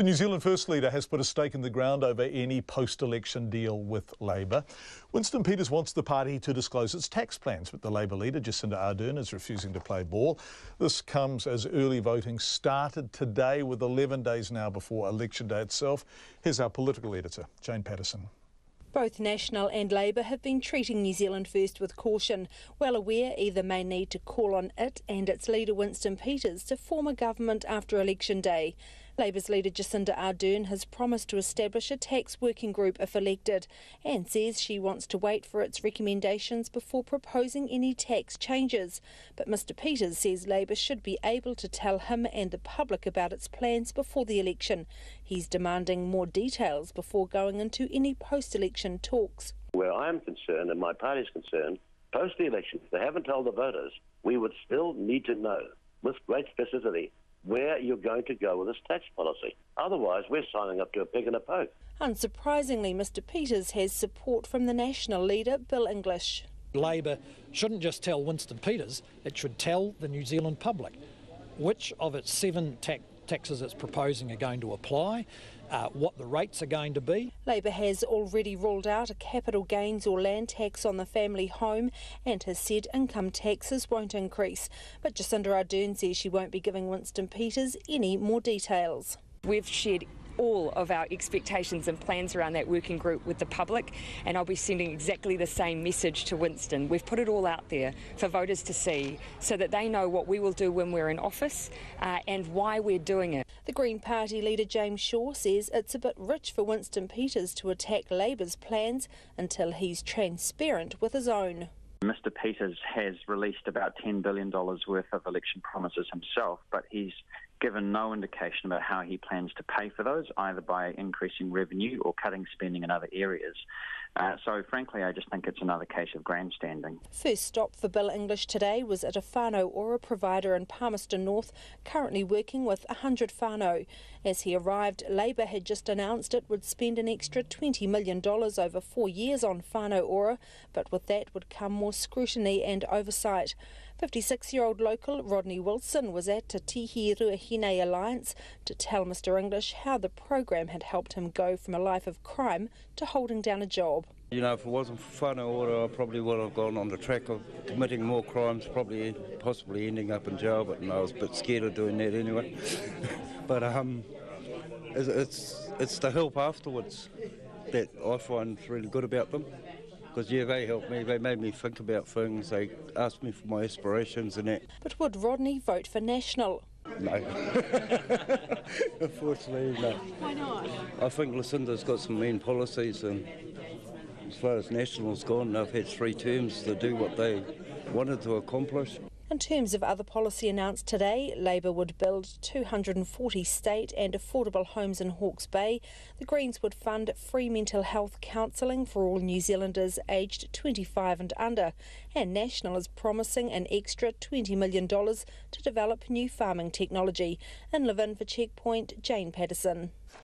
The New Zealand First Leader has put a stake in the ground over any post-election deal with Labour. Winston Peters wants the party to disclose its tax plans, but the Labour leader, Jacinda Ardern, is refusing to play ball. This comes as early voting started today, with 11 days now before election day itself. Here's our political editor, Jane Patterson. Both National and Labour have been treating New Zealand First with caution, well aware either may need to call on it and its leader Winston Peters to form a government after election day. Labour's leader Jacinda Ardern has promised to establish a tax working group if elected, and says she wants to wait for its recommendations before proposing any tax changes. But Mr Peters says Labour should be able to tell him and the public about its plans before the election. He's demanding more details before going into any post-election talks. Where I am concerned and my party is concerned, post the election, if they haven't told the voters, we would still need to know with great specificity where you're going to go with this tax policy. Otherwise, we're signing up to a pig in a poke. Unsurprisingly, Mr Peters has support from the National leader, Bill English. Labor shouldn't just tell Winston Peters, it should tell the New Zealand public which of its 7 taxes it's proposing are going to apply, what the rates are going to be. Labour has already ruled out a capital gains or land tax on the family home and has said income taxes won't increase. But Jacinda Ardern says she won't be giving Winston Peters any more details. We've shared all of our expectations and plans around that working group with the public, and I'll be sending exactly the same message to Winston. We've put it all out there for voters to see so that they know what we will do when we're in office and why we're doing it. The Green Party leader James Shaw says it's a bit rich for Winston Peters to attack Labour's plans until he's transparent with his own. Mr Peters has released about $10 billion worth of election promises himself, but he's given no indication about how he plans to pay for those, either by increasing revenue or cutting spending in other areas. So frankly, I just think it's another case of grandstanding. First stop for Bill English today was at a whānau ora provider in Palmerston North, currently working with 100 whānau. As he arrived, Labour had just announced it would spend an extra $20 million over 4 years on whānau ora, but with that would come more scrutiny and oversight. 56-year-old local Rodney Wilson was at Te Tihi Ruahine Alliance to tell Mr English how the program had helped him go from a life of crime to holding down a job. You know, if it wasn't for whānau ora, I probably would have gone on the track of committing more crimes, possibly ending up in jail, but I was a bit scared of doing that anyway. But it's the help afterwards that I find really good about them. Because, yeah, they helped me, they made me think about things, they asked me for my aspirations and that. But would Rodney vote for National? No. Unfortunately, no. Why not? I think Lucinda's got some mean policies, and as far as National's gone, they've had 3 terms to do what they wanted to accomplish. In terms of other policy announced today, Labour would build 240 state and affordable homes in Hawke's Bay. The Greens would fund free mental health counselling for all New Zealanders aged 25 and under. And National is promising an extra $20 million to develop new farming technology. In Levin for Checkpoint, Jane Patterson.